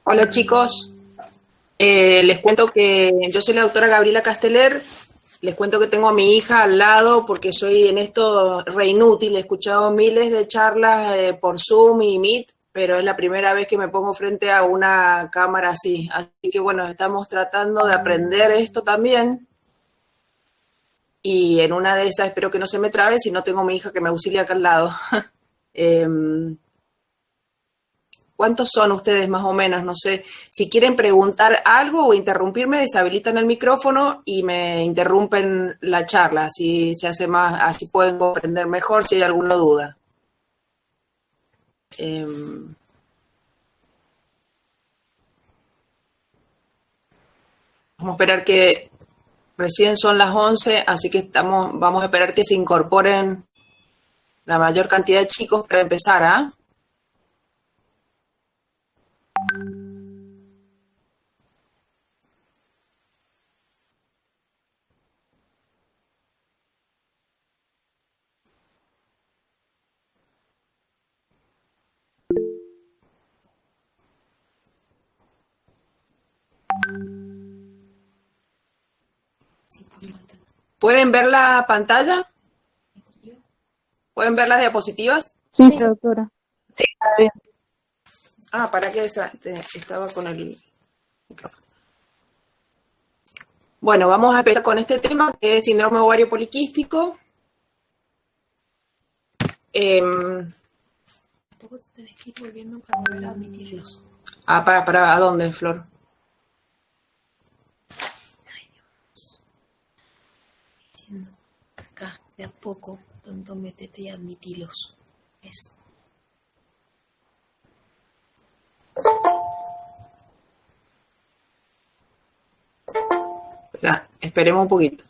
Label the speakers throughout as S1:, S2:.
S1: Hola chicos, les cuento que yo soy la doctora Gabriela Casteller, les cuento que tengo a mi hija al lado porque soy en esto re inútil, he escuchado miles de charlas por Zoom y Meet, pero es la primera vez que me pongo frente a una cámara así, que bueno, estamos tratando de aprender esto también y en una de esas espero que no se me trabe si no tengo a mi hija que me auxilia acá al lado. ¿Cuántos son ustedes más o menos? No sé, si quieren preguntar algo o interrumpirme, deshabilitan el micrófono y me interrumpen la charla, así se hace más, así pueden comprender mejor si hay alguna duda. Vamos a esperar que recién son las 11, así que vamos a esperar que se incorporen la mayor cantidad de chicos para empezar, ¿ah? ¿Pueden ver la pantalla? ¿Pueden ver las diapositivas?
S2: Sí, doctora.
S3: Sí, está bien.
S1: ¿Para qué estaba con el micrófono? Bueno, vamos a empezar con este tema, que es síndrome ovario poliquístico.
S4: Tampoco te tenés que ir volviendo para volver a admitirlos.
S1: ¿Para dónde, Flor?
S4: Ay, Dios. Diciendo, acá, de a poco, tonto, métete y admitilos. ¿Ves?
S1: Esperemos un poquito.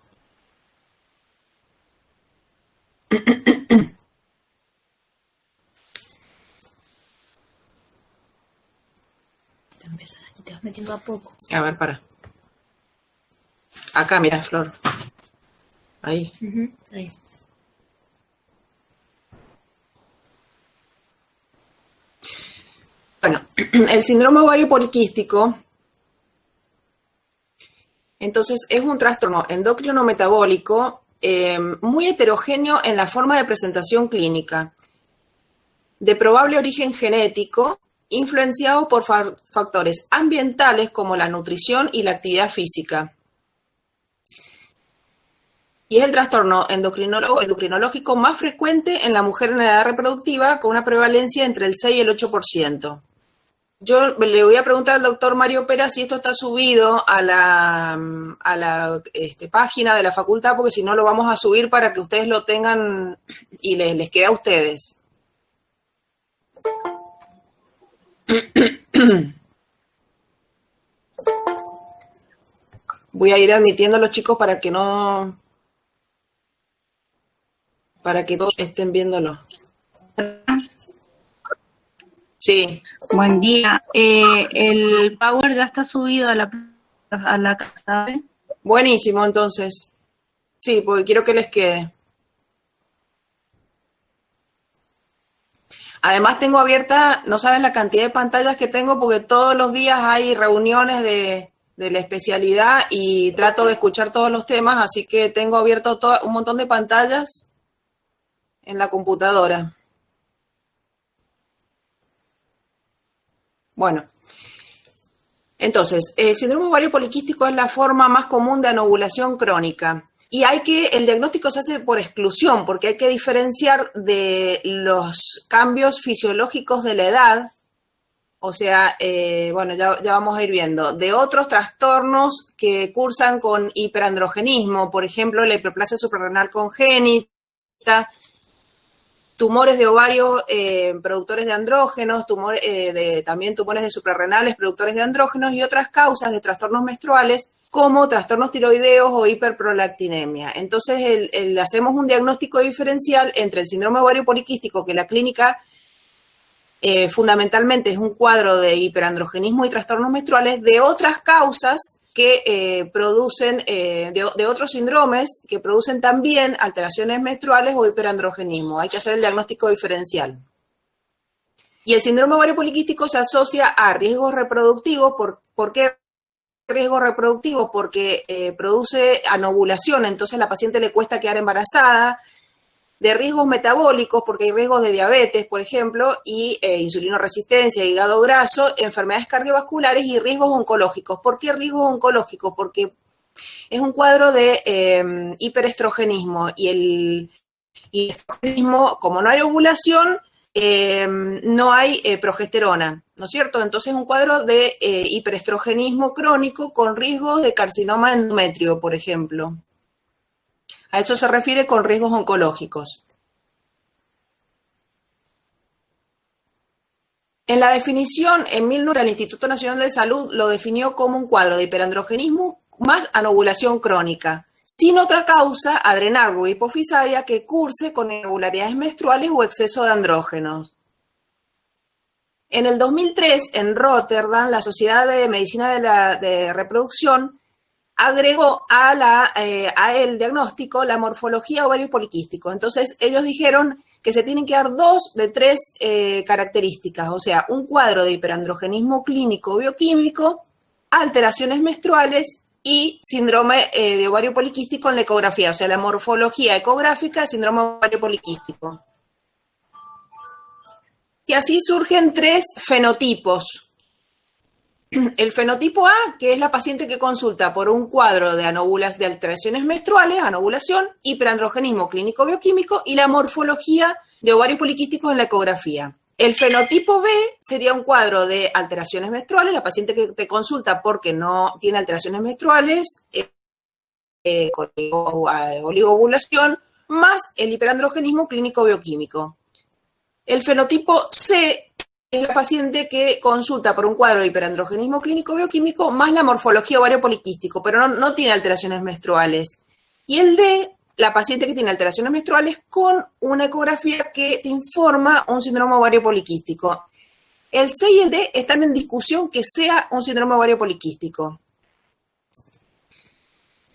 S4: Y te vas metiendo a poco.
S1: A ver, para. Acá, mira, Flor. Ahí.
S4: Ahí.
S1: Bueno, el síndrome ovario poliquístico, entonces, es un trastorno endocrino metabólico muy heterogéneo en la forma de presentación clínica, de probable origen genético, influenciado por factores ambientales como la nutrición y la actividad física. Y es el trastorno endocrinológico más frecuente en la mujer en edad reproductiva, con una prevalencia entre el 6 y el 8%. Yo le voy a preguntar al doctor Mario Pera si esto está subido a la página de la facultad, porque si no lo vamos a subir para que ustedes lo tengan y les quede a ustedes. Voy a ir admitiendo a los chicos para que todos estén viéndolo. Sí.
S3: Buen día. El Power ya está subido a la casa, ¿sabe?
S1: Buenísimo, entonces. Sí, porque quiero que les quede. Además tengo abierta, no saben la cantidad de pantallas que tengo, porque todos los días hay reuniones de la especialidad y trato de escuchar todos los temas, así que tengo abierto un montón de pantallas en la computadora. Bueno, entonces, el síndrome ovario poliquístico es la forma más común de anovulación crónica. Y el diagnóstico se hace por exclusión, porque hay que diferenciar de los cambios fisiológicos de la edad, o sea, bueno, ya vamos a ir viendo, de otros trastornos que cursan con hiperandrogenismo, por ejemplo, la hiperplasia suprarrenal congénita, tumores de ovario productores de andrógenos, también tumores de suprarrenales productores de andrógenos y otras causas de trastornos menstruales como trastornos tiroideos o hiperprolactinemia. Entonces, hacemos un diagnóstico diferencial entre el síndrome ovario poliquístico, que la clínica fundamentalmente es un cuadro de hiperandrogenismo y trastornos menstruales de otras causas que producen, de otros síndromes que producen también alteraciones menstruales o hiperandrogenismo. Hay que hacer el diagnóstico diferencial. Y el síndrome ovario poliquístico se asocia a riesgos reproductivos. ¿Por qué riesgo reproductivo? Porque produce anovulación, entonces a la paciente le cuesta quedar embarazada. De riesgos metabólicos, porque hay riesgos de diabetes, por ejemplo, y insulinoresistencia, hígado graso, enfermedades cardiovasculares y riesgos oncológicos. ¿Por qué riesgos oncológicos? Porque es un cuadro de hiperestrogenismo y el estrogenismo, como no hay ovulación, no hay progesterona, ¿no es cierto? Entonces es un cuadro de hiperestrogenismo crónico con riesgos de carcinoma endometrio, por ejemplo. A eso se refiere con riesgos oncológicos. En la definición, en 1900, el Instituto Nacional de Salud lo definió como un cuadro de hiperandrogenismo más anovulación crónica, sin otra causa adrenal o hipofisaria que curse con irregularidades menstruales o exceso de andrógenos. En el 2003, en Rotterdam, la Sociedad de Medicina de Reproducción agregó a el diagnóstico la morfología ovario poliquístico. Entonces, ellos dijeron que se tienen que dar 2 de 3 características, o sea, un cuadro de hiperandrogenismo clínico bioquímico, alteraciones menstruales y síndrome de ovario poliquístico en la ecografía, o sea, la morfología ecográfica del síndrome ovario poliquístico. Y así surgen 3 fenotipos. El fenotipo A, que es la paciente que consulta por un cuadro de alteraciones menstruales, anovulación, hiperandrogenismo clínico bioquímico y la morfología de ovarios poliquísticos en la ecografía. El fenotipo B sería un cuadro de alteraciones menstruales, la paciente que te consulta porque no tiene alteraciones menstruales, con oligoovulación, más el hiperandrogenismo clínico bioquímico. El fenotipo C es la paciente que consulta por un cuadro de hiperandrogenismo clínico bioquímico más la morfología ovario poliquístico, pero no tiene alteraciones menstruales. Y el D, la paciente que tiene alteraciones menstruales con una ecografía que te informa un síndrome ovario poliquístico. El C y el D están en discusión que sea un síndrome ovario poliquístico.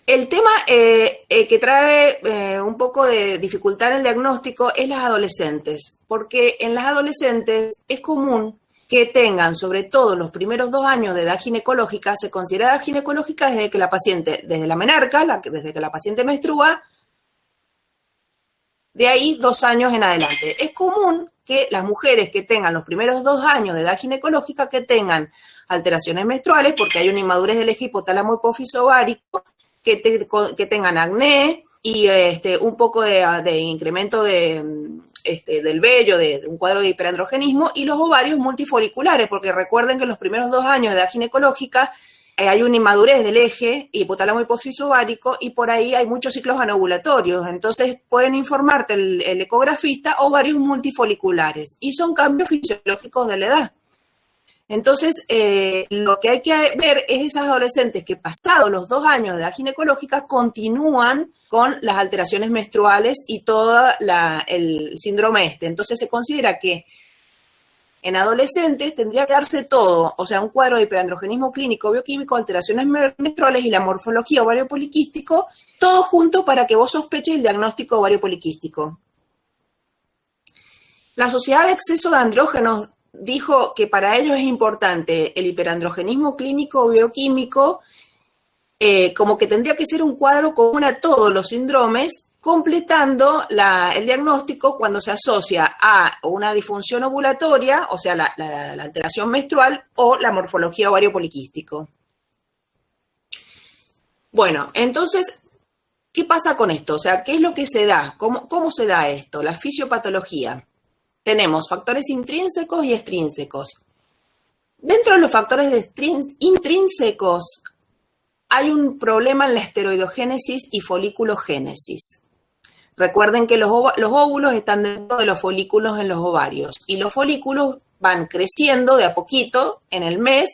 S1: El tema que trae un poco de dificultad en el diagnóstico es las adolescentes, porque en las adolescentes es común que tengan, sobre todo los primeros 2 años de edad ginecológica, se considera edad ginecológica desde que la paciente, desde la menarca, desde que la paciente menstrua, de ahí 2 años en adelante. Es común que las mujeres que tengan los primeros 2 años de edad ginecológica que tengan alteraciones menstruales, porque hay una inmadurez del eje hipotálamo hipófiso ovárico, que tengan acné y un poco de incremento del vello, de un cuadro de hiperandrogenismo, y los ovarios multifoliculares, porque recuerden que en los primeros 2 años de edad ginecológica hay una inmadurez del eje hipotálamo hipófiso ovárico y por ahí hay muchos ciclos anovulatorios. Entonces pueden informarte el ecografista ovarios multifoliculares y son cambios fisiológicos de la edad. Entonces, lo que hay que ver es esas adolescentes que pasados los 2 años de edad ginecológica continúan con las alteraciones menstruales y todo el síndrome Entonces, se considera que en adolescentes tendría que darse todo, o sea, un cuadro de hiperandrogenismo clínico bioquímico, alteraciones menstruales y la morfología ovario poliquístico, todo junto para que vos sospeches el diagnóstico ovario poliquístico. La Sociedad de Exceso de Andrógenos dijo que para ellos es importante el hiperandrogenismo clínico bioquímico, como que tendría que ser un cuadro común a todos los síndromes, completando el diagnóstico cuando se asocia a una disfunción ovulatoria, o sea, la alteración menstrual o la morfología ovario poliquístico. Bueno, entonces, ¿qué pasa con esto? O sea, ¿qué es lo que se da? ¿Cómo se da esto? La fisiopatología. Tenemos factores intrínsecos y extrínsecos. Dentro de los factores intrínsecos hay un problema en la esteroidogénesis y foliculogénesis. Recuerden que los óvulos están dentro de los folículos en los ovarios y los folículos van creciendo de a poquito en el mes,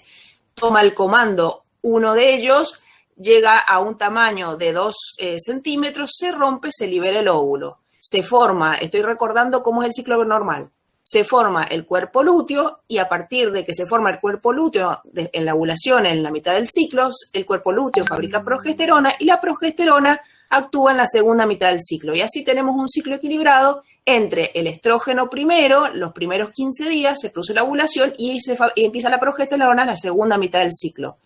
S1: toma el comando uno de ellos, llega a un tamaño de 2 centímetros, se rompe, se libera el óvulo. Se forma, estoy recordando cómo es el ciclo normal, se forma el cuerpo lúteo y a partir de que se forma el cuerpo lúteo en la ovulación, en la mitad del ciclo, el cuerpo lúteo fabrica progesterona y la progesterona actúa en la segunda mitad del ciclo. Y así tenemos un ciclo equilibrado entre el estrógeno primero, los primeros 15 días, se produce la ovulación y empieza la progesterona en la segunda mitad del ciclo.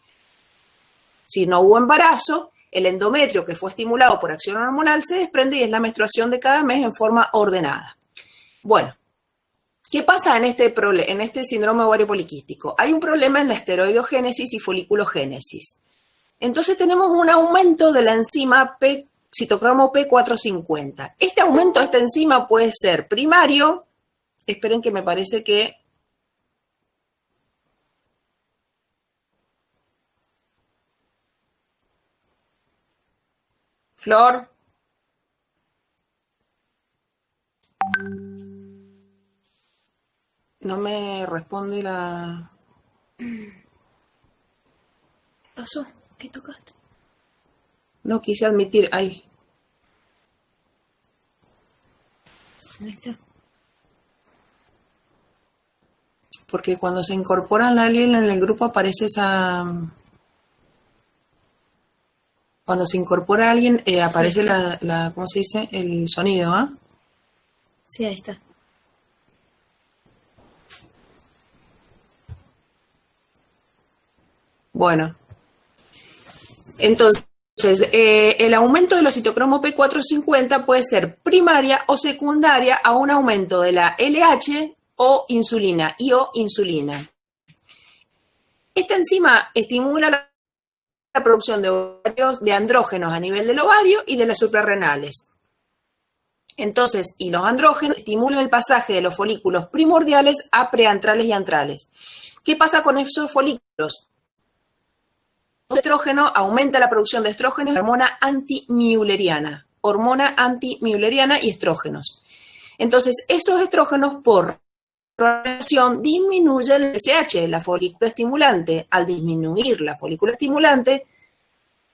S1: Si no hubo embarazo, el endometrio que fue estimulado por acción hormonal se desprende y es la menstruación de cada mes en forma ordenada. Bueno, ¿qué pasa en este síndrome ovario poliquístico? Hay un problema en la esteroidogénesis y foliculogénesis. Entonces tenemos un aumento de la enzima citocromo P450. Este aumento de esta enzima puede ser primario. Esperen que me parece que... Flor. No me responde la...
S4: ¿Pasó? ¿Qué tocaste?
S1: No quise admitir... Ay.
S4: Ahí está.
S1: Porque cuando se incorpora a alguien en el grupo aparece esa... Cuando se incorpora a alguien aparece ¿cómo se dice? El sonido, ¿ah?
S4: Sí, ahí está.
S1: Bueno. Entonces, el aumento de los citocromo P450 puede ser primaria o secundaria a un aumento de la LH o insulina, insulina. Esta enzima estimula la producción de andrógenos a nivel del ovario y de las suprarrenales. Entonces, y los andrógenos estimulan el pasaje de los folículos primordiales a preantrales y antrales. ¿Qué pasa con esos folículos? El estrógeno aumenta la producción de estrógenos, hormona antimülleriana y estrógenos. Entonces, esos estrógenos por relación disminuyen el FSH, la folícula estimulante. Al disminuir la folícula estimulante,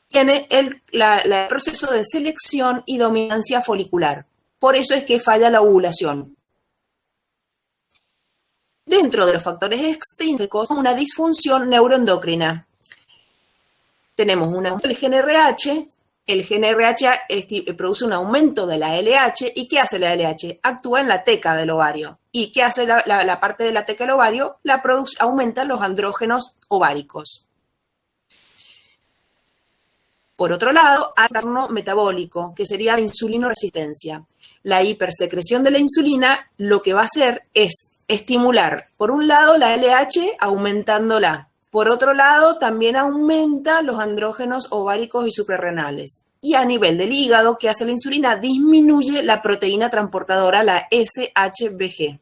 S1: tiene el proceso de selección y dominancia folicular. Por eso es que falla la ovulación. Dentro de los factores extrínsecos, una disfunción neuroendocrina. Tenemos un aumento del GnRH, el GnRH produce un aumento de la LH, ¿y qué hace la LH? Actúa en la teca del ovario. ¿Y qué hace la parte de la teca del ovario? Aumenta los andrógenos ováricos. Por otro lado, hay un metabólico, que sería la insulinoresistencia. La hipersecreción de la insulina lo que va a hacer es estimular, por un lado, la LH aumentándola. Por otro lado, también aumenta los andrógenos ováricos y suprarrenales. Y a nivel del hígado, ¿qué hace la insulina? Disminuye la proteína transportadora, la SHBG.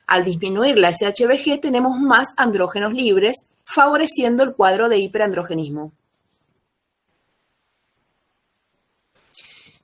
S1: Al disminuir la SHBG, tenemos más andrógenos libres, favoreciendo el cuadro de hiperandrogenismo.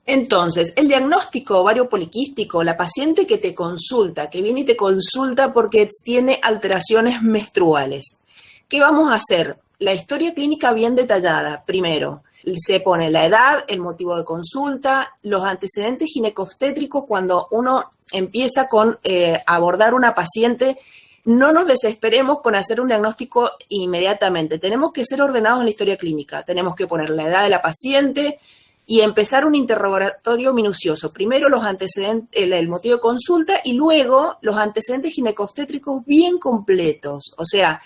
S1: Entonces, el diagnóstico ovario poliquístico, la paciente que te consulta, que viene y te consulta porque tiene alteraciones menstruales. ¿Qué vamos a hacer? La historia clínica bien detallada. Primero, se pone la edad, el motivo de consulta, los antecedentes ginecobstétricos. Cuando uno empieza con abordar una paciente, no nos desesperemos con hacer un diagnóstico inmediatamente. Tenemos que ser ordenados en la historia clínica. Tenemos que poner la edad de la paciente y empezar un interrogatorio minucioso. Primero los antecedentes, el motivo de consulta y luego los antecedentes ginecobstétricos bien completos. O sea,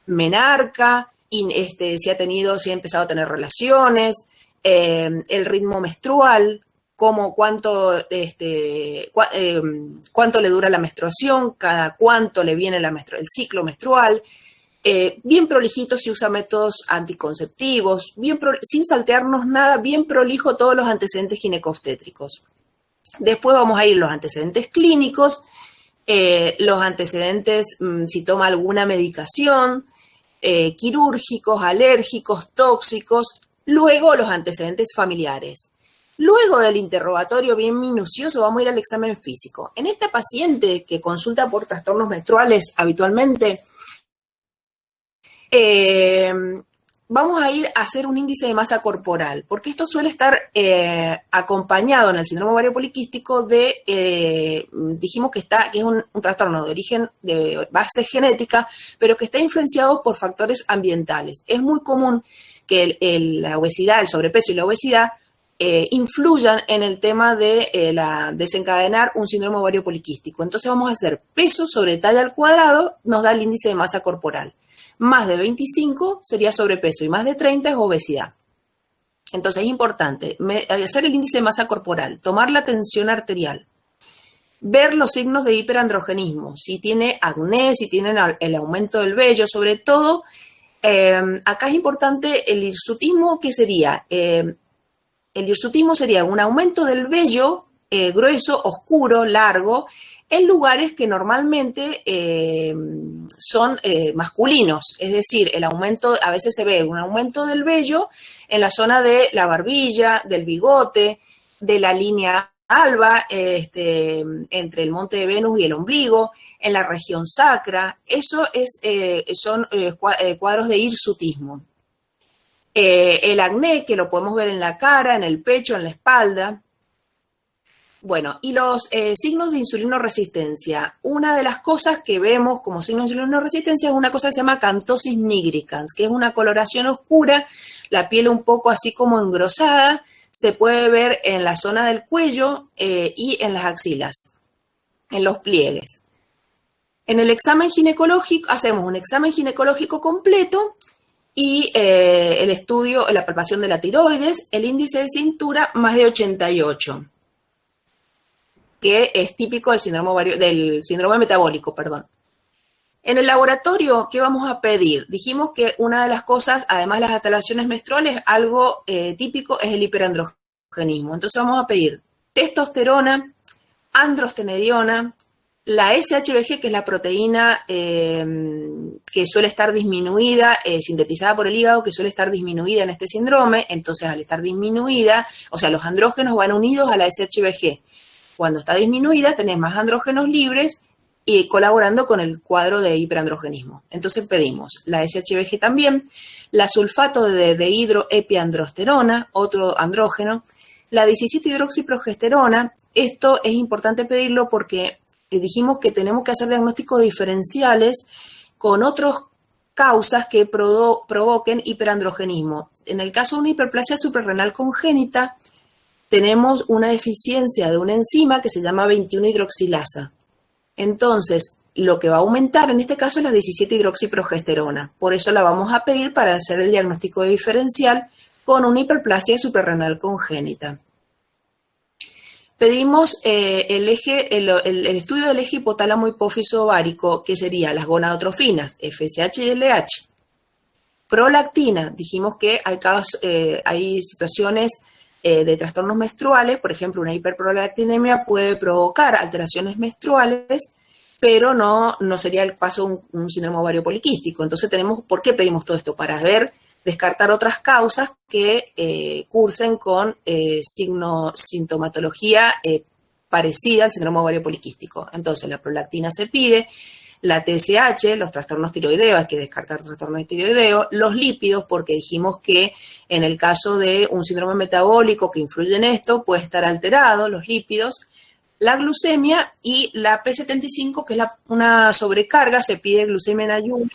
S1: menarca, si ha empezado a tener relaciones, el ritmo menstrual, cuánto le dura la menstruación, cada cuánto le viene el ciclo menstrual. Bien prolijito si usa métodos anticonceptivos, sin saltearnos nada, bien prolijo todos los antecedentes ginecobstétricos. Después vamos a ir los antecedentes clínicos, los antecedentes si toma alguna medicación, quirúrgicos, alérgicos, tóxicos, luego los antecedentes familiares. Luego del interrogatorio bien minucioso vamos a ir al examen físico. En esta paciente que consulta por trastornos menstruales habitualmente, vamos a ir a hacer un índice de masa corporal, porque esto suele estar acompañado en el síndrome ovario poliquístico de, dijimos que es un trastorno de origen de base genética, pero que está influenciado por factores ambientales. Es muy común que la obesidad, el sobrepeso y la obesidad influyan en el tema de desencadenar un síndrome ovario poliquístico. Entonces vamos a hacer peso sobre talla al cuadrado, nos da el índice de masa corporal. Más de 25 sería sobrepeso y más de 30 es obesidad. Entonces es importante hacer el índice de masa corporal, tomar la tensión arterial, ver los signos de hiperandrogenismo, si tiene acné, si tiene el aumento del vello, sobre todo, acá es importante el hirsutismo, ¿qué sería? El hirsutismo sería un aumento del vello grueso, oscuro, largo, en lugares que normalmente son masculinos, es decir, el aumento, a veces se ve un aumento del vello en la zona de la barbilla, del bigote, de la línea alba, entre el monte de Venus y el ombligo, en la región sacra. Eso son cuadros de hirsutismo. El acné, que lo podemos ver en la cara, en el pecho, en la espalda. Bueno, y los signos de insulinoresistencia. Una de las cosas que vemos como signos de insulinoresistencia es una cosa que se llama acanthosis nigricans, que es una coloración oscura, la piel un poco así como engrosada, se puede ver en la zona del cuello y en las axilas, en los pliegues. En el examen ginecológico, hacemos un examen ginecológico completo y el estudio, la palpación de la tiroides, el índice de cintura más de 88. Que es típico del síndrome metabólico, perdón. En el laboratorio, ¿qué vamos a pedir? Dijimos que una de las cosas, además de las alteraciones menstruales, algo típico es el hiperandrogenismo. Entonces vamos a pedir testosterona, androstenediona, la SHBG, que es la proteína que suele estar disminuida, sintetizada por el hígado, que suele estar disminuida en este síndrome. Entonces, al estar disminuida, o sea, los andrógenos van unidos a la SHBG. Cuando está disminuida, tenés más andrógenos libres y colaborando con el cuadro de hiperandrogenismo. Entonces pedimos la SHBG también, la sulfato de dehidroepiandrosterona, otro andrógeno, la 17-hidroxiprogesterona. Esto es importante pedirlo porque dijimos que tenemos que hacer diagnósticos diferenciales con otras causas que provoquen hiperandrogenismo. En el caso de una hiperplasia suprarrenal congénita, tenemos una deficiencia de una enzima que se llama 21-hidroxilasa. Entonces, lo que va a aumentar en este caso es la 17-hidroxiprogesterona. Por eso la vamos a pedir para hacer el diagnóstico diferencial con una hiperplasia suprarrenal congénita. Pedimos el estudio del eje hipotálamo hipófiso ovárico, que sería las gonadotrofinas, FSH y LH. Prolactina, dijimos que hay situaciones de trastornos menstruales, por ejemplo, una hiperprolactinemia puede provocar alteraciones menstruales, pero no sería el caso de un síndrome ovario poliquístico. Entonces ¿por qué pedimos todo esto? Para descartar otras causas que cursen con sintomatología parecida al síndrome ovario poliquístico. Entonces la prolactina se pide, la TSH, los trastornos tiroideos, hay que descartar trastornos tiroideos, los lípidos, porque dijimos que en el caso de un síndrome metabólico que influye en esto, puede estar alterado los lípidos, la glucemia y la P75, que es una sobrecarga, se pide glucemia en ayunas.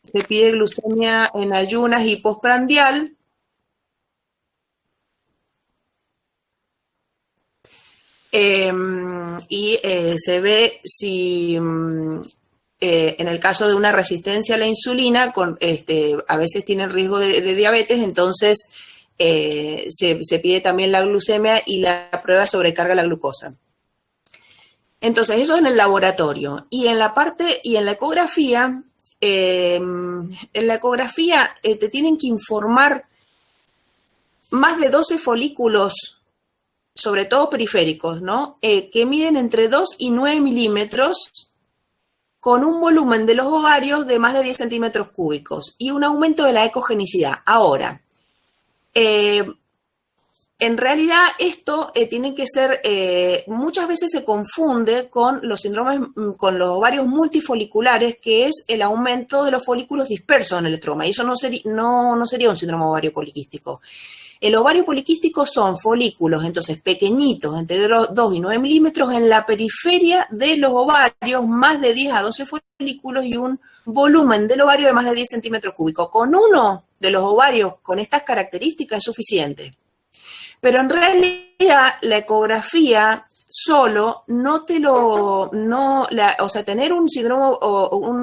S1: Se pide glucemia en ayunas y postprandial. Se ve si en el caso de una resistencia a la insulina, a veces tienen riesgo de diabetes, entonces se pide también la glucemia y la prueba sobrecarga la glucosa. Entonces, eso en el laboratorio. Y en la ecografía, te tienen que informar más de 12 folículos, sobre todo periféricos, ¿no? Que miden entre 2 y 9 milímetros, con un volumen de los ovarios de más de 10 centímetros cúbicos y un aumento de la ecogenicidad. Ahora, En realidad esto tiene que ser, muchas veces se confunde con los síndromes, con los ovarios multifoliculares, que es el aumento de los folículos dispersos en el estroma, y eso no sería un síndrome ovario poliquístico. El ovario poliquístico son folículos, entonces, pequeñitos, entre 2 y 9 milímetros, en la periferia de los ovarios, más de 10 a 12 folículos y un volumen del ovario de más de 10 centímetros cúbicos. Con uno de los ovarios con estas características es suficiente. Pero en realidad la ecografía solo no te lo, no, la, o sea, tener un síndrome o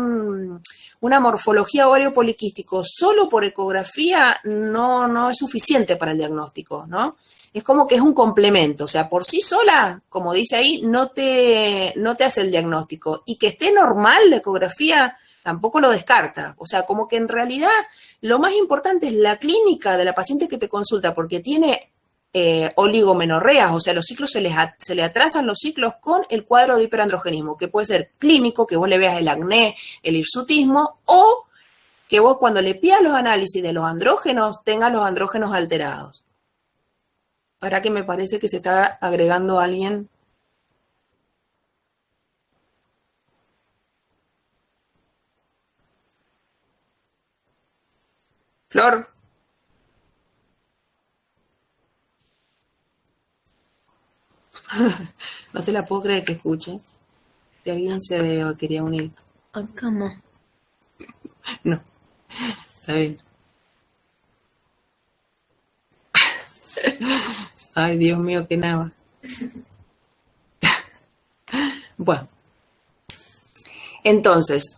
S1: una morfología ovario poliquístico solo por ecografía no es suficiente para el diagnóstico, ¿no? Es como que es un complemento, o sea, por sí sola, como dice ahí, no te hace el diagnóstico. Y que esté normal la ecografía tampoco lo descarta. O sea, como que en realidad lo más importante es la clínica de la paciente que te consulta, porque tiene oligomenorreas, o sea, los ciclos se le atrasan los ciclos con el cuadro de hiperandrogenismo, que puede ser clínico, que vos le veas el acné, el hirsutismo, o que vos cuando le pidas los análisis de los andrógenos, tengas los andrógenos alterados. Para que me parece que se está agregando alguien. Flor. No te la puedo creer que escuche. Si alguien se quería unir.
S4: Acá no.
S1: No. Está bien. Ay, Dios mío, qué nada. Bueno. Entonces,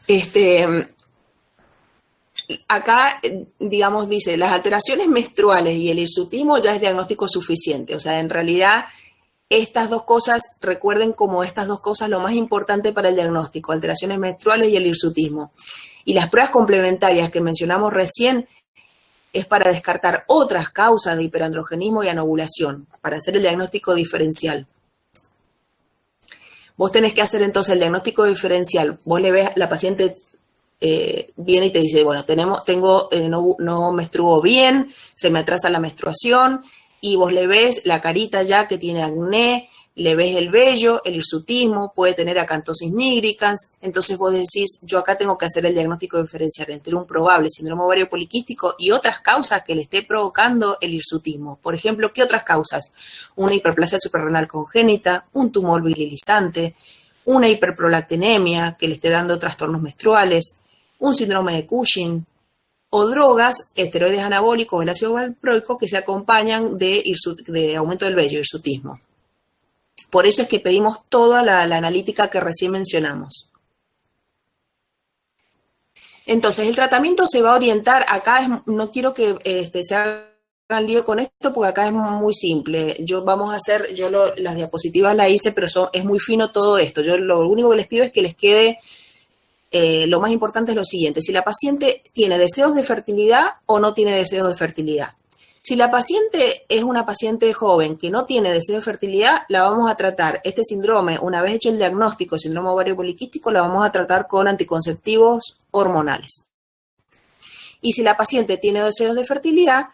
S1: acá, digamos, dice, las alteraciones menstruales y el hirsutismo ya es diagnóstico suficiente. O sea, en realidad, estas dos cosas, recuerden como estas dos cosas lo más importante para el diagnóstico, alteraciones menstruales y el hirsutismo. Y las pruebas complementarias que mencionamos recién es para descartar otras causas de hiperandrogenismo y anovulación, para hacer el diagnóstico diferencial. Vos tenés que hacer entonces el diagnóstico diferencial. Vos le ves, la paciente viene y te dice, bueno, no menstruo bien, se me atrasa la menstruación, y vos le ves la carita ya que tiene acné, le ves el vello, el hirsutismo, puede tener acantosis nigricans. Entonces vos decís, yo acá tengo que hacer el diagnóstico diferencial entre un probable síndrome ovario poliquístico y otras causas que le esté provocando el hirsutismo. Por ejemplo, ¿qué otras causas? Una hiperplasia suprarrenal congénita, un tumor virilizante, una hiperprolactinemia que le esté dando trastornos menstruales, un síndrome de Cushing, o drogas, esteroides anabólicos o el ácido valproico que se acompañan de aumento del vello, hirsutismo. Por eso es que pedimos toda la analítica que recién mencionamos. Entonces, el tratamiento se va a orientar, acá no quiero que se hagan lío con esto, porque acá es muy simple. Las diapositivas las hice, pero es muy fino todo esto. Yo lo único que les pido es que les quede, lo más importante es lo siguiente: si la paciente tiene deseos de fertilidad o no tiene deseos de fertilidad. Si la paciente es una paciente joven que no tiene deseo de fertilidad, la vamos a tratar, este síndrome, una vez hecho el diagnóstico, síndrome ovario poliquístico, la vamos a tratar con anticonceptivos hormonales. Y si la paciente tiene deseos de fertilidad,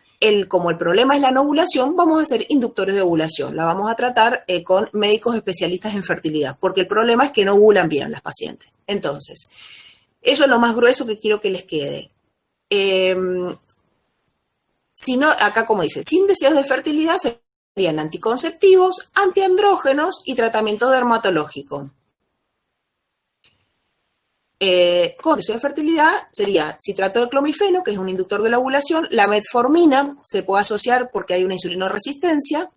S1: como el problema es la no ovulación, vamos a hacer inductores de ovulación. La vamos a tratar con médicos especialistas en fertilidad, porque el problema es que no ovulan bien las pacientes. Entonces, eso es lo más grueso que quiero que les quede. Si no, acá como dice, sin deseos de fertilidad serían anticonceptivos, antiandrógenos y tratamiento dermatológico. Con deseo de fertilidad sería citrato de clomifeno, que es un inductor de la ovulación, la metformina se puede asociar porque hay una insulinoresistencia,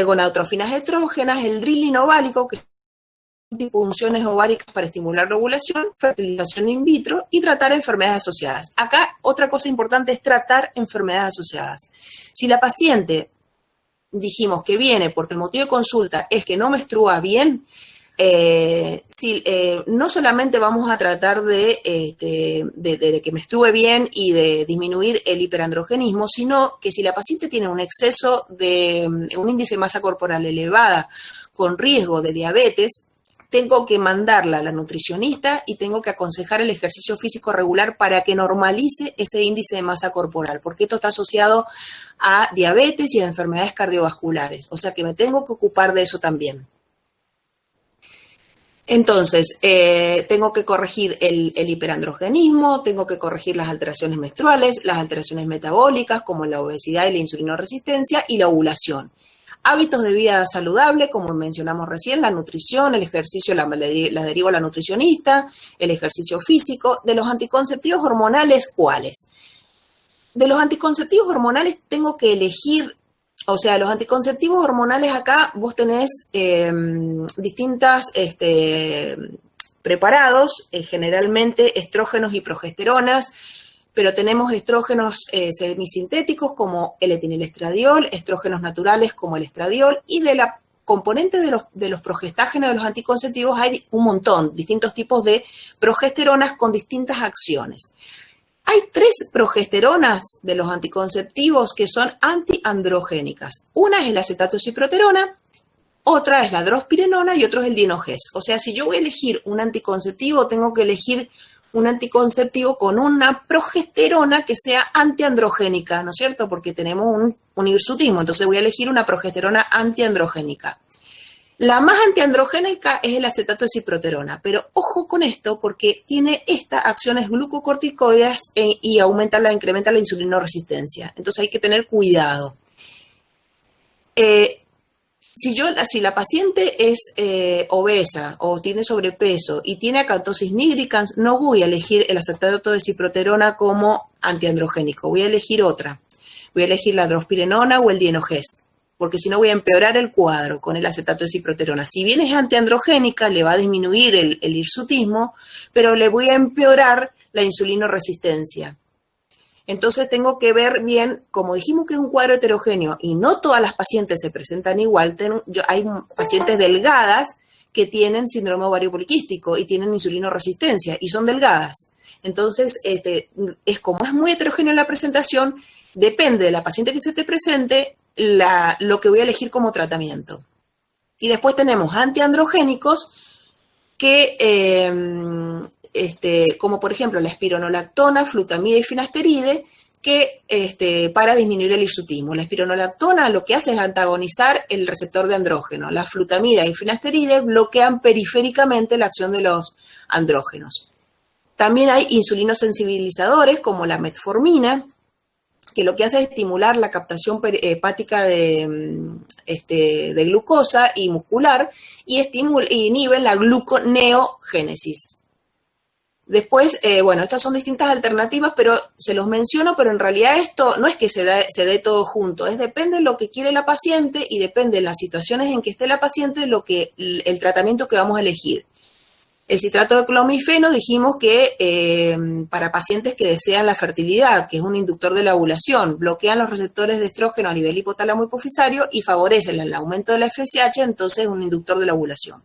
S1: gonadotrofinas estrógenas, el drilino oválico, que son punciones ováricas para estimular la ovulación, fertilización in vitro y tratar enfermedades asociadas. Acá otra cosa importante es tratar enfermedades asociadas. Si la paciente, dijimos que viene porque el motivo de consulta es que no menstrua bien, no solamente vamos a tratar de que menstrue bien y de disminuir el hiperandrogenismo, sino que si la paciente tiene un exceso de un índice de masa corporal elevada con riesgo de diabetes, tengo que mandarla a la nutricionista y tengo que aconsejar el ejercicio físico regular para que normalice ese índice de masa corporal, porque esto está asociado a diabetes y a enfermedades cardiovasculares, o sea que me tengo que ocupar de eso también. Entonces, tengo que corregir el hiperandrogenismo, tengo que corregir las alteraciones menstruales, las alteraciones metabólicas como la obesidad y la insulinoresistencia y la ovulación. Hábitos de vida saludable, como mencionamos recién, la nutrición, el ejercicio, la derivo a la nutricionista, el ejercicio físico. De los anticonceptivos hormonales, ¿cuáles? De los anticonceptivos hormonales tengo que elegir, o sea, los anticonceptivos hormonales acá vos tenés distintas preparados, generalmente estrógenos y progesteronas, pero tenemos estrógenos semisintéticos como el etinilestradiol, estrógenos naturales como el estradiol, y de la componente de los progestágenos de los anticonceptivos hay un montón, distintos tipos de progesteronas con distintas acciones. Hay 3 progesteronas de los anticonceptivos que son antiandrogénicas. Una es el acetato de ciproterona, otra es la drospirenona y otro es el dienogés. O sea, si yo voy a elegir un anticonceptivo, tengo que elegir un anticonceptivo con una progesterona que sea antiandrogénica, ¿no es cierto? Porque tenemos un hirsutismo, entonces voy a elegir una progesterona antiandrogénica. La más antiandrogénica es el acetato de ciproterona, pero ojo con esto porque tiene estas acciones glucocorticoides y incrementa la insulinoresistencia. Entonces hay que tener cuidado. Si la paciente es obesa o tiene sobrepeso y tiene acatosis nigricans, no voy a elegir el acetato de ciproterona como antiandrogénico, voy a elegir otra. Voy a elegir la drospirenona o el dienogés, porque si no voy a empeorar el cuadro con el acetato de ciproterona. Si bien es antiandrogénica, le va a disminuir el hirsutismo, pero le voy a empeorar la insulinoresistencia. Entonces tengo que ver bien, como dijimos que es un cuadro heterogéneo y no todas las pacientes se presentan igual, hay pacientes delgadas que tienen síndrome ovario poliquístico y tienen insulinoresistencia y son delgadas. Entonces, como es muy heterogéneo la presentación, depende de la paciente que se te presente lo que voy a elegir como tratamiento. Y después tenemos antiandrogénicos que como por ejemplo la espironolactona, flutamida y finasteride, que para disminuir el hirsutismo. La espironolactona lo que hace es antagonizar el receptor de andrógeno. La flutamida y finasteride bloquean periféricamente la acción de los andrógenos. También hay insulinosensibilizadores como la metformina, que lo que hace es estimular la captación hepática de glucosa y muscular y inhibe la gluconeogénesis. Después, estas son distintas alternativas, pero se los menciono, pero en realidad esto no es que se dé todo junto, depende de lo que quiere la paciente y depende de las situaciones en que esté la paciente, el tratamiento que vamos a elegir. El citrato de clomifeno dijimos que para pacientes que desean la fertilidad, que es un inductor de la ovulación, bloquean los receptores de estrógeno a nivel hipotálamo hipofisario y favorecen el aumento de la FSH, entonces es un inductor de la ovulación.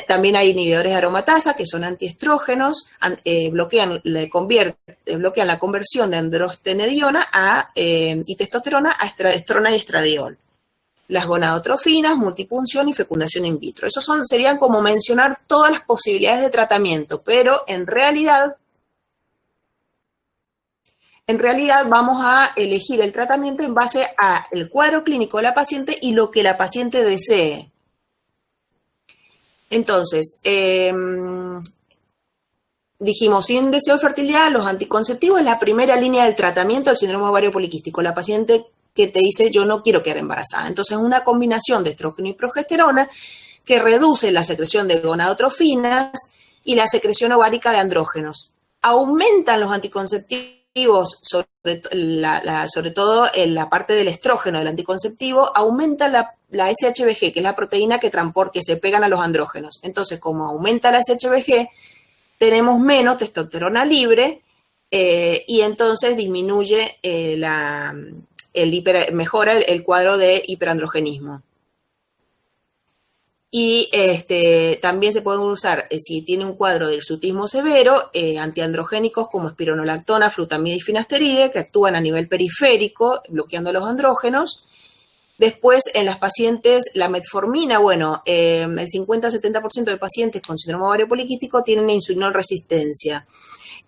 S1: También hay inhibidores de aromatasa que son antiestrógenos, bloquean la conversión de androstenediona y testosterona a estrona y estradiol. Las gonadotrofinas, multipunción y fecundación in vitro. Esos serían como mencionar todas las posibilidades de tratamiento, pero en realidad vamos a elegir el tratamiento en base al cuadro clínico de la paciente y lo que la paciente desee. Entonces, dijimos, sin deseo de fertilidad, los anticonceptivos es la primera línea del tratamiento del síndrome ovario poliquístico. La paciente que te dice, yo no quiero quedar embarazada. Entonces, una combinación de estrógeno y progesterona que reduce la secreción de gonadotrofinas y la secreción ovárica de andrógenos. Aumentan los anticonceptivos, sobre todo en la parte del estrógeno del anticonceptivo, aumenta la SHBG, que es la proteína que se pegan a los andrógenos. Entonces, como aumenta la SHBG, tenemos menos testosterona libre y entonces disminuye mejora el cuadro de hiperandrogenismo. Y también se pueden usar, si tiene un cuadro de hirsutismo severo, antiandrogénicos como espironolactona, flutamida y finasteride, que actúan a nivel periférico, bloqueando los andrógenos. Después, en las pacientes, la metformina, bueno, el 50-70% de pacientes con síndrome ovario poliquístico tienen insulinoresistencia.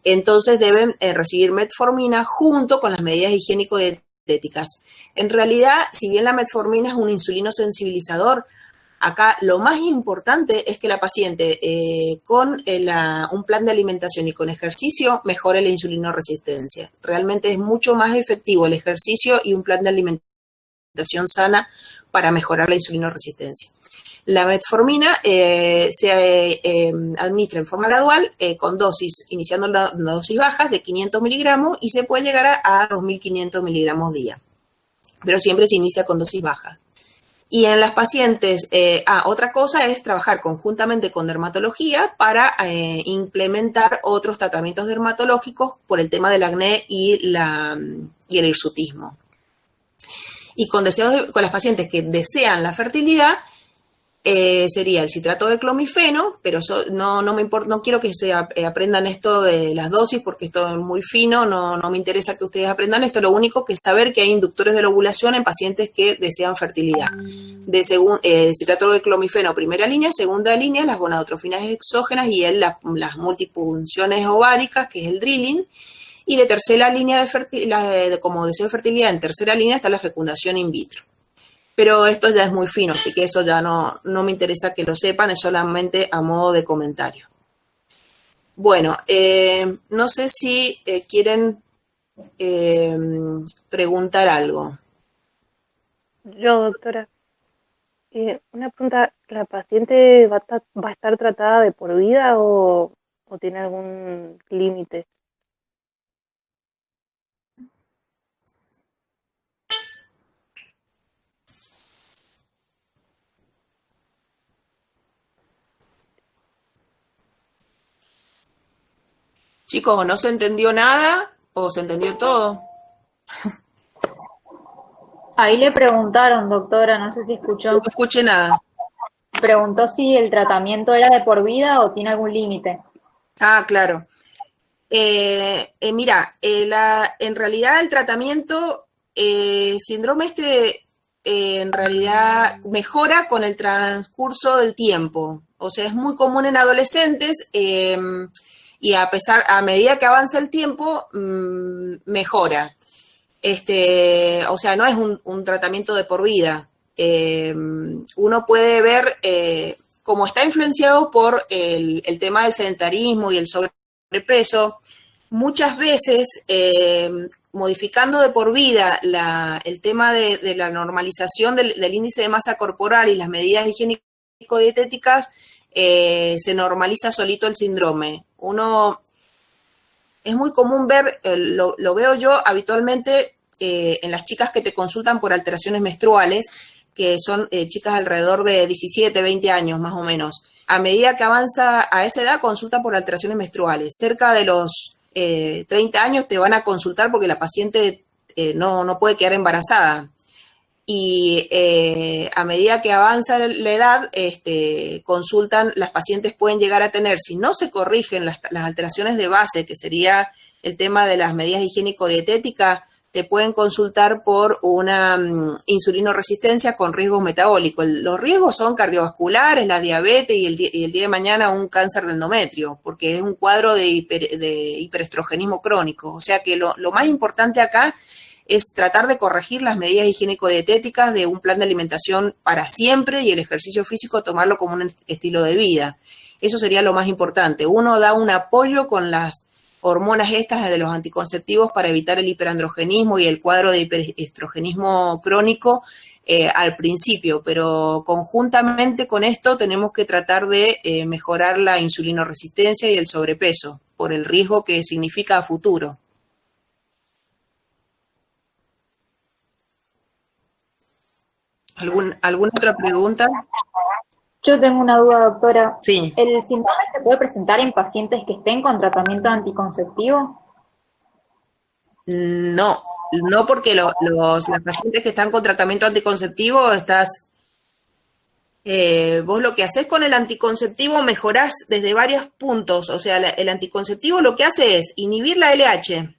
S1: Entonces deben recibir metformina junto con las medidas higiénico-dietéticas. En realidad, si bien la metformina es un insulino sensibilizador, acá lo más importante es que la paciente con un plan de alimentación y con ejercicio mejore la insulinoresistencia. Realmente es mucho más efectivo el ejercicio y un plan de alimentación sana para mejorar la insulinoresistencia. La metformina se administra en forma gradual con dosis, iniciando una dosis bajas de 500 miligramos y se puede llegar a 2.500 miligramos día, pero siempre se inicia con dosis baja. Y en las pacientes, otra cosa es trabajar conjuntamente con dermatología para implementar otros tratamientos dermatológicos por el tema del acné y el hirsutismo. Y con las pacientes que desean la fertilidad, sería el citrato de clomifeno, pero no quiero que se aprendan esto de las dosis porque esto es muy fino, no me interesa que ustedes aprendan esto, lo único que es saber que hay inductores de la ovulación en pacientes que desean fertilidad. Citrato de clomifeno, primera línea, segunda línea, las gonadotrofinas exógenas y las multipunciones ováricas, que es el drilling. Y de tercera línea como deseo de fertilidad, en tercera línea está la fecundación in vitro. Pero esto ya es muy fino, así que eso ya no me interesa que lo sepan, es solamente a modo de comentario. Bueno, no sé si quieren preguntar algo.
S2: Yo, doctora, una pregunta, ¿la paciente va a estar tratada de por vida o tiene algún límite?
S1: Chicos, ¿no se entendió nada o se entendió todo?
S5: Ahí le preguntaron, doctora, no sé si escuchó.
S1: No escuché nada.
S5: Preguntó si el tratamiento era de por vida o tiene algún límite.
S1: Ah, claro. Mira, en realidad el tratamiento, síndrome en realidad mejora con el transcurso del tiempo. O sea, es muy común en adolescentes y a medida que avanza el tiempo, mejora. O sea, no es un tratamiento de por vida. Uno puede ver cómo está influenciado por el tema del sedentarismo y el sobrepeso, muchas veces modificando de por vida el tema de la normalización del índice de masa corporal y las medidas higiénico-dietéticas, se normaliza solito el síndrome. Es muy común ver, lo veo yo habitualmente en las chicas que te consultan por alteraciones menstruales, que son chicas alrededor de 17, 20 años más o menos. A medida que avanza a esa edad, consulta por alteraciones menstruales. Cerca de los 30 años te van a consultar porque la paciente no puede quedar embarazada. Y a medida que avanza la edad, consultan, las pacientes pueden llegar a tener, si no se corrigen las alteraciones de base, que sería el tema de las medidas higiénico-dietéticas, te pueden consultar por una insulinoresistencia con riesgos metabólicos. Los riesgos son cardiovasculares, la diabetes y el día de mañana un cáncer de endometrio, porque es un cuadro de hiperestrogenismo crónico. O sea que lo más importante acá es tratar de corregir las medidas higiénico-dietéticas de un plan de alimentación para siempre y el ejercicio físico tomarlo como un estilo de vida. Eso sería lo más importante. Uno da un apoyo con las hormonas estas de los anticonceptivos para evitar el hiperandrogenismo y el cuadro de hiperestrogenismo crónico al principio, pero conjuntamente con esto tenemos que tratar de mejorar la insulinoresistencia y el sobrepeso por el riesgo que significa a futuro. ¿Alguna otra pregunta?
S5: Yo tengo una duda, doctora.
S1: Sí.
S5: ¿El síndrome se puede presentar en pacientes que estén con tratamiento anticonceptivo?
S1: No porque las pacientes que están con tratamiento anticonceptivo vos lo que haces con el anticonceptivo mejorás desde varios puntos. O sea, el anticonceptivo lo que hace es inhibir la LH.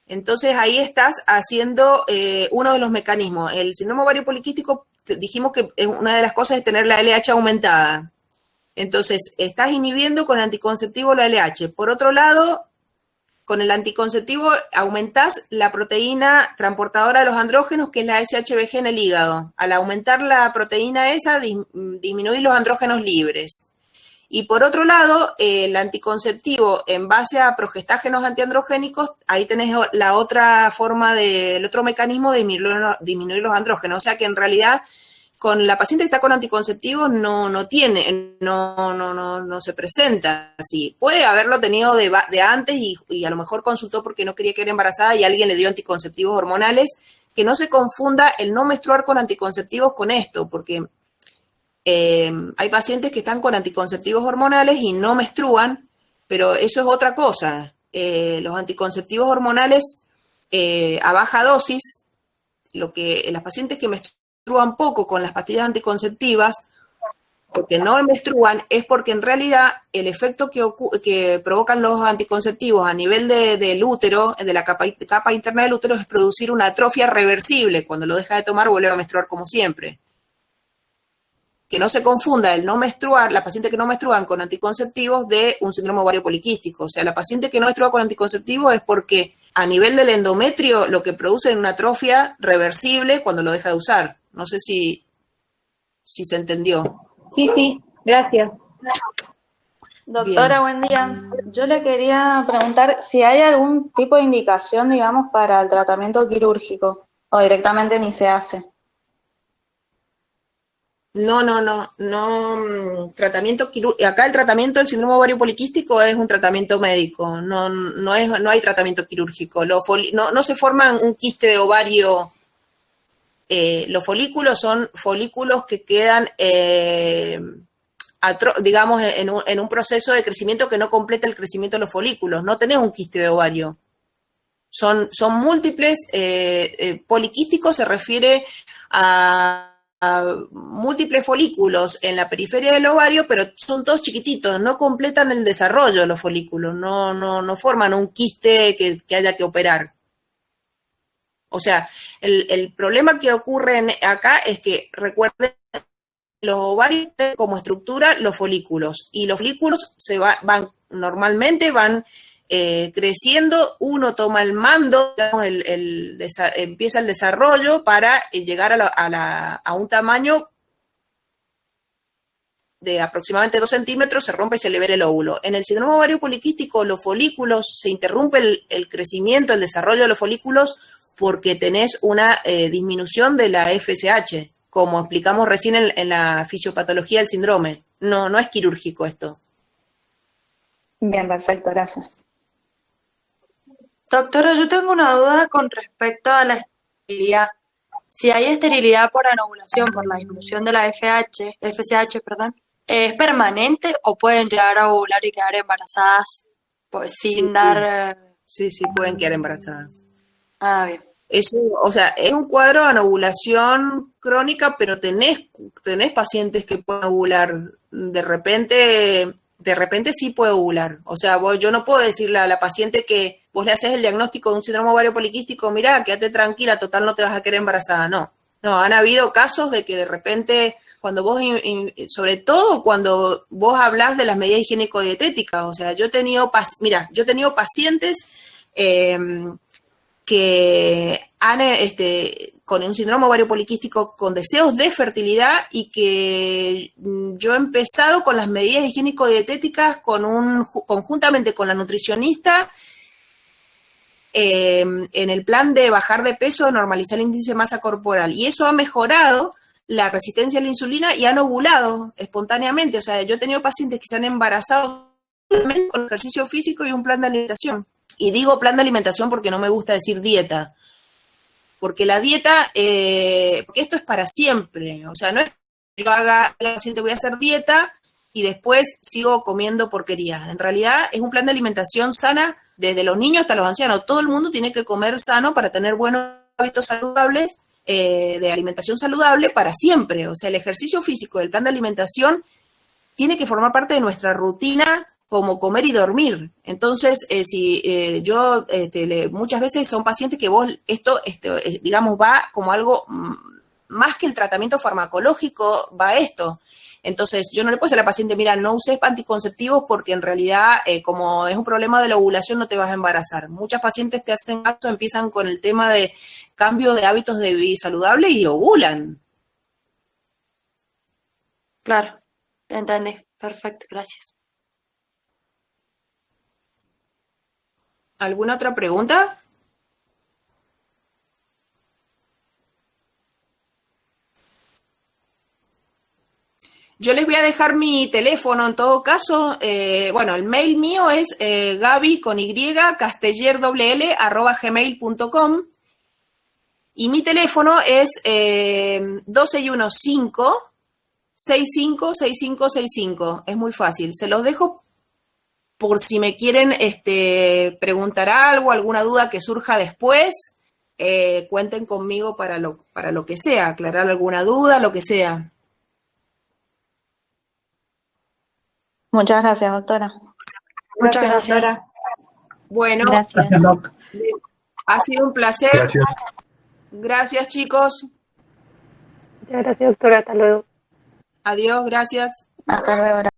S1: Entonces ahí estás haciendo uno de los mecanismos. El síndrome ovario poliquístico, dijimos que una de las cosas es tener la LH aumentada. Entonces, estás inhibiendo con el anticonceptivo la LH. Por otro lado, con el anticonceptivo aumentás la proteína transportadora de los andrógenos, que es la SHBG en el hígado. Al aumentar la proteína esa, disminuís los andrógenos libres. Y por otro lado, el anticonceptivo en base a progestágenos antiandrogénicos, ahí tenés la otra forma el otro mecanismo de disminuir los andrógenos. O sea que en realidad con la paciente que está con anticonceptivos no se presenta así. Puede haberlo tenido de antes y a lo mejor consultó porque no quería quedar embarazada y alguien le dio anticonceptivos hormonales. Que no se confunda el no menstruar con anticonceptivos con esto, porque hay pacientes que están con anticonceptivos hormonales y no menstruan, pero eso es otra cosa. Los anticonceptivos hormonales a baja dosis, las pacientes que menstruan poco con las pastillas anticonceptivas, porque no menstruan, es porque en realidad el efecto que provocan los anticonceptivos a nivel del útero, de la capa interna del útero, es producir una atrofia reversible. Cuando lo deja de tomar, vuelve a menstruar como siempre. Que no se confunda el no menstruar, la paciente que no menstruan con anticonceptivos de un síndrome ovario poliquístico. O sea, la paciente que no menstrua con anticonceptivos es porque a nivel del endometrio lo que produce es una atrofia reversible cuando lo deja de usar. No sé si se entendió.
S5: Sí, gracias.
S6: Doctora, buen día. Yo le quería preguntar si hay algún tipo de indicación, digamos, para el tratamiento quirúrgico o directamente ni se hace.
S1: No, tratamiento quirúrgico. Acá el tratamiento del síndrome ovario poliquístico es un tratamiento médico, no hay tratamiento quirúrgico. No se forma un quiste de ovario. Los folículos son folículos que quedan, digamos, en un proceso de crecimiento que no completa el crecimiento de los folículos. No tenés un quiste de ovario. Son múltiples. Poliquístico se refiere a múltiples folículos en la periferia del ovario, pero son todos chiquititos, no completan el desarrollo de los folículos, no forman un quiste que haya que operar. O sea, el problema que ocurre acá es que, recuerden, los ovarios tienen como estructura los folículos, y los folículos normalmente van creciendo, uno toma el mando, digamos, empieza el desarrollo para llegar a un tamaño de aproximadamente 2 centímetros, se rompe y se libera el óvulo. En el síndrome ovario poliquístico, los folículos, se interrumpe el crecimiento, el desarrollo de los folículos, porque tenés una disminución de la FSH, como explicamos recién en la fisiopatología del síndrome. No es quirúrgico esto.
S6: Bien, perfecto, gracias.
S7: Doctora, yo tengo una duda con respecto a la esterilidad. Si hay esterilidad por anovulación, por la disminución de la FSH, perdón, ¿es permanente o pueden llegar a ovular y quedar embarazadas pues, sin dar...?
S1: Sí, pueden quedar embarazadas.
S7: Ah, bien.
S1: Eso, o sea, es un cuadro de anovulación crónica, pero tenés pacientes que pueden ovular. De repente sí puede ovular. O sea, yo no puedo decirle a la paciente que vos le haces el diagnóstico de un síndrome ovario poliquístico, mirá, quédate tranquila, total no te vas a quedar embarazada. No, han habido casos de que de repente, cuando vos, sobre todo cuando vos hablás de las medidas higiénico-dietéticas, o sea, yo he tenido pacientes que han, con un síndrome ovario poliquístico con deseos de fertilidad, y que yo he empezado con las medidas higiénico-dietéticas conjuntamente con la nutricionista en el plan de bajar de peso, normalizar el índice de masa corporal, y eso ha mejorado la resistencia a la insulina y han ovulado espontáneamente. O sea, yo he tenido pacientes que se han embarazado con ejercicio físico y un plan de alimentación. Y digo plan de alimentación porque no me gusta decir dieta, porque la dieta, porque esto es para siempre. O sea, no es que yo haga la paciente voy a hacer dieta y después sigo comiendo porquerías. En realidad es un plan de alimentación sana desde los niños hasta los ancianos. Todo el mundo tiene que comer sano para tener buenos hábitos saludables, de alimentación saludable para siempre. O sea, el ejercicio físico del plan de alimentación tiene que formar parte de nuestra rutina como comer y dormir. Entonces, yo muchas veces son pacientes que vos, digamos, va como algo más que el tratamiento farmacológico, va esto. Entonces, yo no le puedo decir a la paciente, mira, no uses anticonceptivos porque en realidad, como es un problema de la ovulación, no te vas a embarazar. Muchas pacientes te hacen caso, empiezan con el tema de cambio de hábitos de vida saludable y ovulan.
S7: Claro, entendí. Perfecto, gracias.
S1: ¿Alguna otra pregunta? Yo les voy a dejar mi teléfono en todo caso. Bueno, el mail mío es gaby@gmail.com y mi teléfono es 2615-656565. Es muy fácil. Se los dejo por si me quieren preguntar algo, alguna duda que surja después. Cuenten conmigo para lo que sea, aclarar alguna duda, lo que sea.
S6: Muchas gracias, doctora.
S7: Muchas gracias.
S5: doctora.
S1: Bueno,
S5: Gracias.
S1: ha sido un placer.
S8: Gracias.
S1: Gracias, chicos.
S2: Muchas gracias, doctora. Hasta luego.
S1: Adiós, gracias.
S6: Hasta luego.